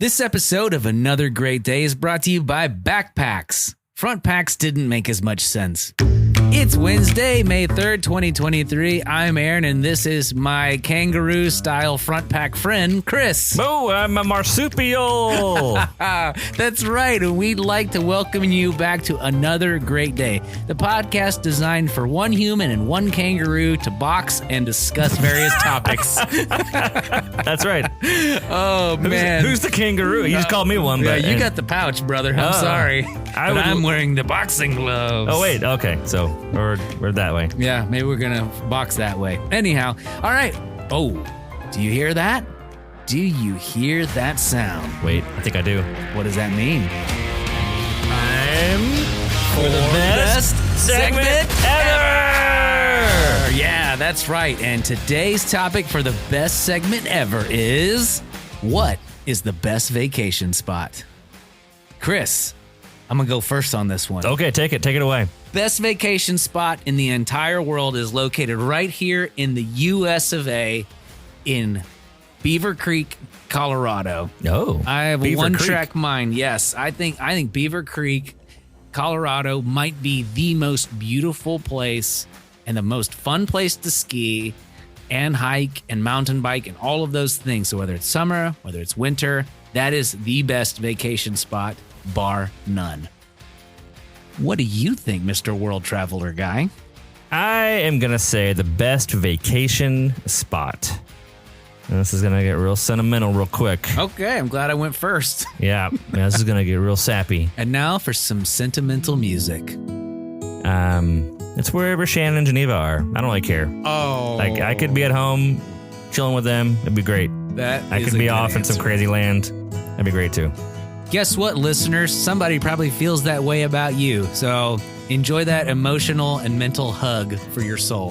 This episode of Another Great Day is brought to you by Backpacks. Front packs didn't make as much sense. It's Wednesday, May 3rd, 2023. I'm Aaron, and this is my kangaroo-style front pack friend, Chris. Oh, I'm a marsupial. That's right, and we'd like to welcome you back to Another Great Day, the podcast designed for one human and one kangaroo to box and discuss various topics. That's right. Oh, man. Who's the kangaroo? You just called me one. Yeah, But, you got the pouch, brother. I'm sorry. I'm wearing the boxing gloves. Oh, wait. Okay. So we're that way. Yeah, maybe we're going to box that way. Anyhow, all right. Oh, do you hear that? Do you hear that sound? Wait, I think I do. What does that mean? I'm for the best segment ever. Yeah, that's right. And today's topic for the best segment ever is, what is the best vacation spot? Chris, I'm going to go first on this one. Okay, take it away. Best vacation spot in the entire world is located right here in the US of A in Beaver Creek, Colorado. Oh, I have a Beaver one-track Creek. mind. Yes, I think Beaver Creek, Colorado might be the most beautiful place and the most fun place to ski and hike and mountain bike and all of those things. So whether it's summer, whether it's winter, that is the best vacation spot, bar none. What do you think, Mr. World Traveler Guy? I am going to say the best vacation spot. And this is going to get real sentimental real quick. Okay, I'm glad I went first. Yeah, this is going to get real sappy. And now for some sentimental music. It's wherever Shannon and Geneva are. I don't really care. Oh. Like, I could be at home chilling with them. It'd be great. I could be off in some crazy land. That'd be great too. Guess what, listeners? Somebody probably feels that way about you. So enjoy that emotional and mental hug for your soul.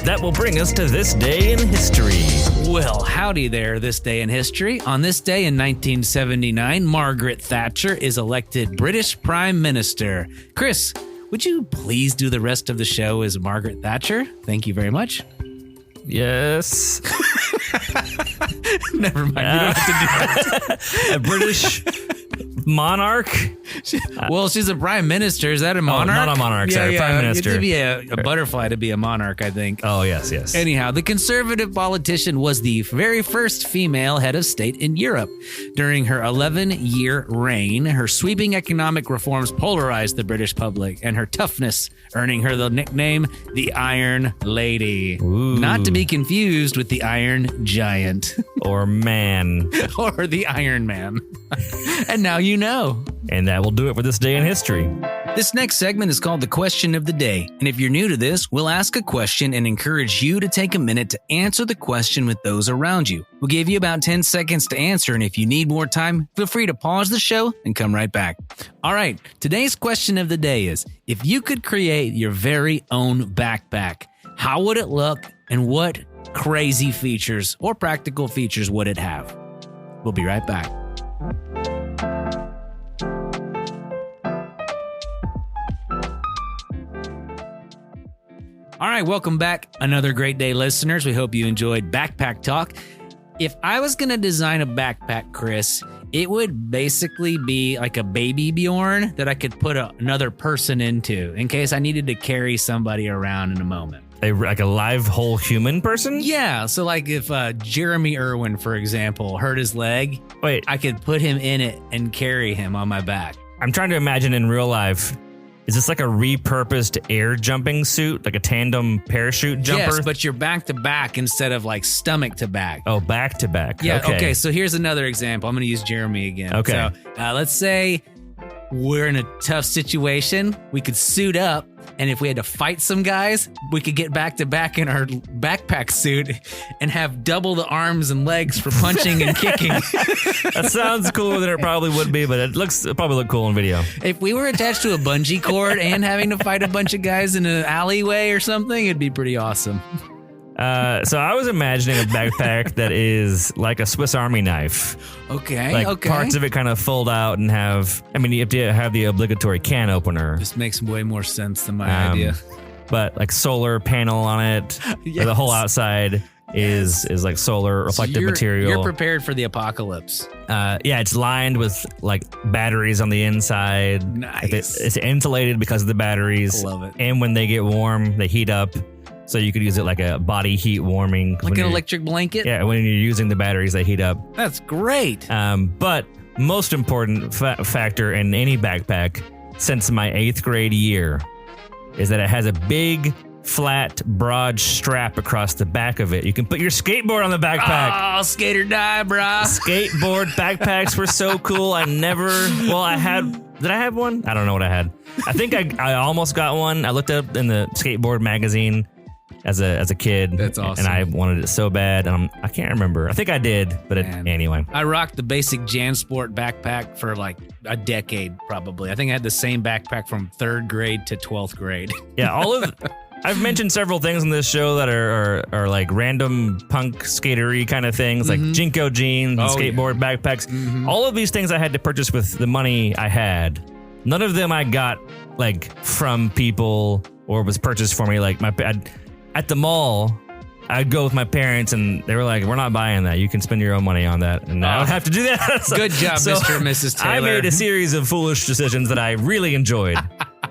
That will bring us to this day in history. Well, howdy there, this day in history. On this day in 1979, Margaret Thatcher is elected British Prime Minister. Chris, would you please do the rest of the show as Margaret Thatcher? Thank you very much. Yes. Never mind, you don't have to do that. A British monarch? Well, she's a prime minister. Is that a monarch? Not a monarch, sorry. Prime minister. You have to be a butterfly to be a monarch, I think. Oh, yes. Anyhow, the conservative politician was the very first female head of state in Europe. During her 11-year reign, her sweeping economic reforms polarized the British public, and her toughness earning her the nickname the Iron Lady. Ooh. Not to be confused with the Iron Giant. Or man. Or the Iron Man. And now you know. And that will do it for this day in history. This next segment is called the Question of the Day. And if you're new to this, we'll ask a question and encourage you to take a minute to answer the question with those around you. We'll give you about 10 seconds to answer, and if you need more time, feel free to pause the show and come right back. All right, today's question of the day is, if you could create your very own backpack, how would it look and what crazy features or practical features would it have? We'll be right back. All right, welcome back. Another great day, listeners. We hope you enjoyed Backpack Talk. If I was going to design a backpack, Chris, it would basically be like a baby Bjorn that I could put another person into in case I needed to carry somebody around in a moment. Like a live whole human person? Yeah, so like if Jeremy Irwin, for example, hurt his leg, Wait, I could put him in it and carry him on my back. I'm trying to imagine in real life. Is this like a repurposed air jumping suit, like a tandem parachute jumper? Yes, but you're back to back instead of like stomach to back. Oh, back to back. Yeah, okay. So here's another example. I'm going to use Jeremy again. Okay. So let's say we're in a tough situation. We could suit up, and if we had to fight some guys, we could get back to back in our backpack suit and have double the arms and legs for punching and kicking. That sounds cooler than it probably would be, but it'll probably look cool in video. If we were attached to a bungee cord and having to fight a bunch of guys in an alleyway or something, it'd be pretty awesome. So I was imagining a backpack that is like a Swiss Army knife. Okay, like parts of it kind of fold out and have, I mean, you have to have the obligatory can opener. This makes way more sense than my idea. But like solar panel on it, Yes. the whole outside. is like solar reflective material. You're prepared for the apocalypse. Yeah, it's lined with like batteries on the inside. Nice. It's insulated because of the batteries. I love it. And when they get warm, they heat up. So you could use it like a body heat warming. Like an electric blanket? Yeah, when you're using the batteries, they heat up. That's great. But most important factor in any backpack since my 8th grade year is that it has a big, flat, broad strap across the back of it. You can put your skateboard on the backpack. Oh, skate or die, brah. Skateboard backpacks were so cool. Did I have one? I don't know what I had. I think I almost got one. I looked up in the skateboard magazine as a kid. That's awesome. And I wanted it so bad. And I can't remember. I think I did, but anyway. I rocked the basic JanSport backpack for like a decade, probably. I think I had the same backpack from 3rd grade to 12th grade. Yeah, I've mentioned several things in this show that are like random punk skatery kind of things, like Jinko jeans and skateboard backpacks. Mm-hmm. All of these things I had to purchase with the money I had. None of them I got like from people or was purchased for me. Like at the mall, I'd go with my parents and they were like, we're not buying that. You can spend your own money on that. And I would have to do that. Good job, Mr. and Mrs. Taylor. I made a series of foolish decisions that I really enjoyed.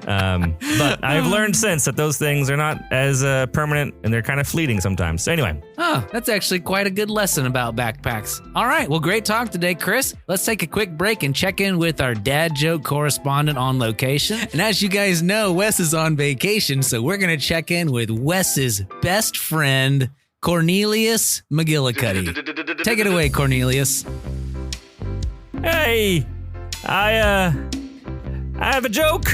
But I've learned since that those things are not as permanent and they're kind of fleeting sometimes. So anyway. Oh, that's actually quite a good lesson about backpacks. All right, well, great talk today, Chris. Let's take a quick break and check in with our dad joke correspondent on location. And as you guys know, Wes is on vacation, so we're going to check in with Wes's best friend, Cornelius McGillicuddy. Take it away, Cornelius. Hey, I have a joke.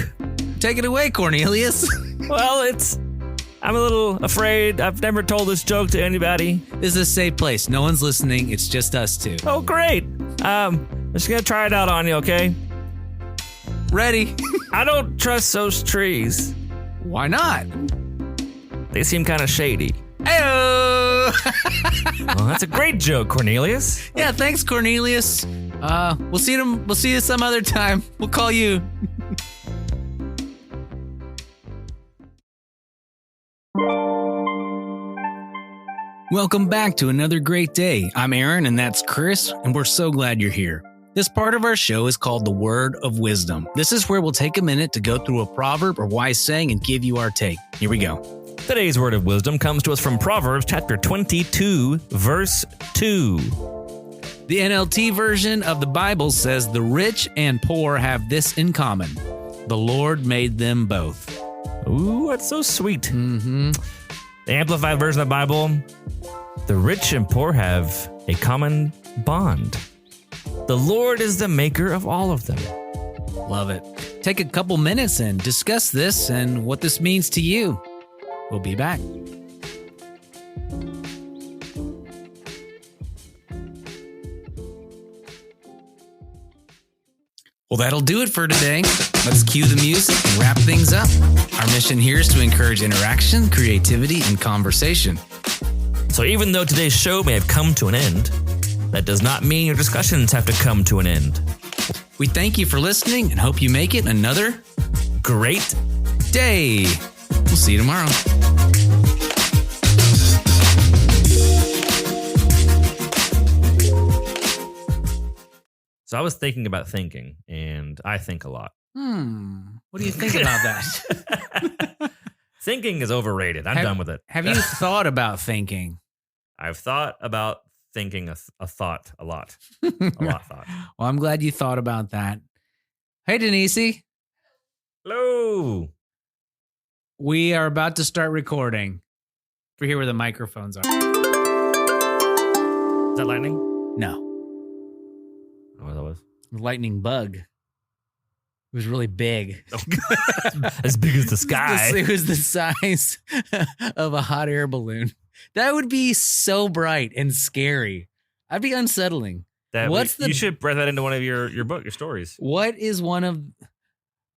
Take it away, Cornelius. Well, I'm a little afraid. I've never told this joke to anybody. This is a safe place. No one's listening. It's just us two. Oh, great. I'm just going to try it out on you, okay? Ready? I don't trust those trees. Why not? They seem kind of shady. Hey-o! Well, that's a great joke, Cornelius. Yeah, thanks, Cornelius. We'll see you some other time. We'll call you. Welcome back to another great day. I'm Aaron and that's Chris, and we're so glad you're here. This part of our show is called the Word of Wisdom. This is where we'll take a minute to go through a proverb or wise saying and give you our take. Here we go. Today's Word of Wisdom comes to us from Proverbs chapter 22, verse 2. The NLT version of the Bible says, "The rich and poor have this in common. The Lord made them both." Ooh, that's so sweet. Mm-hmm. The Amplified version of the Bible, "The rich and poor have a common bond. The Lord is the maker of all of them." Love it. Take a couple minutes and discuss this and what this means to you. We'll be back. Well, that'll do it for today. Let's cue the music and wrap things up. Our mission here is to encourage interaction, creativity, and conversation. So even though today's show may have come to an end, that does not mean your discussions have to come to an end. We thank you for listening and hope you make it another great day. We'll see you tomorrow. So I was thinking about thinking, and I think a lot. What do you think about that? Thinking is overrated. I'm done with it. Have you thought about thinking? I've thought about thinking a thought a lot. A lot thought. Well, I'm glad you thought about that. Hey, Denise. Hello. We are about to start recording. We're here where the microphones are. Is that lightning? No. Oh, that was? Lightning bug. It was really big. As big as the sky. It was the size of a hot air balloon. That would be so bright and scary. I'd be unsettling. You should write that into one of your stories.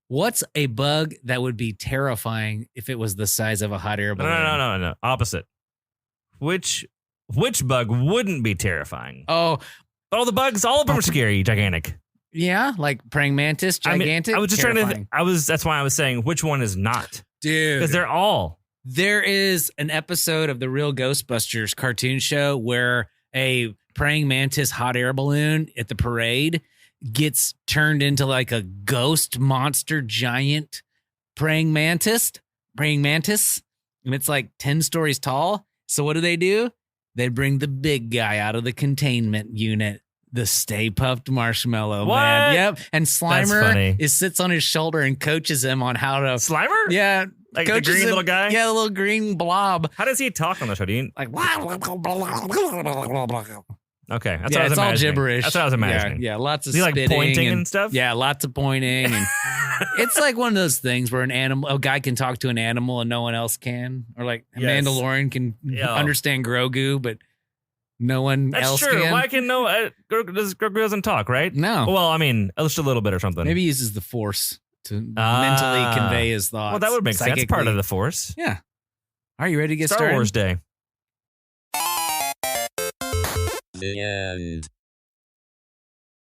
What's a bug that would be terrifying if it was the size of a hot air balloon? No. Opposite. Which bug wouldn't be terrifying? Oh, all the bugs, all of them are scary, gigantic. Yeah, like praying mantis, gigantic. I was just terrifying. That's why I was saying which one is not. Dude. Because they're all There is an episode of the Real Ghostbusters cartoon show where a praying mantis hot air balloon at the parade gets turned into like a ghost monster giant praying mantis, and it's like 10 stories tall. So what do? They bring the big guy out of the containment unit, the Stay Puft Marshmallow Man. Yep. And Slimer sits on his shoulder and coaches him on how to. Slimer? Yeah. Like the green little guy? Yeah, the little green blob. How does he talk on the show? Do you... Like, okay. That's yeah, what I was it's all imagining. Gibberish. That's what I was imagining. Yeah, lots of Is he like spitting pointing and stuff? Yeah, lots of pointing. And it's like one of those things where a guy can talk to an animal and no one else can. Or like a Mandalorian can understand Grogu, but no one else That's true. can. Why can Grogu doesn't talk, right? No. Well, I mean, just a little bit or something. Maybe he uses the Force to mentally convey his thoughts. Well, that would make sense. That's part of the Force. Yeah. Are you ready to get Star started? Wars Day. The end.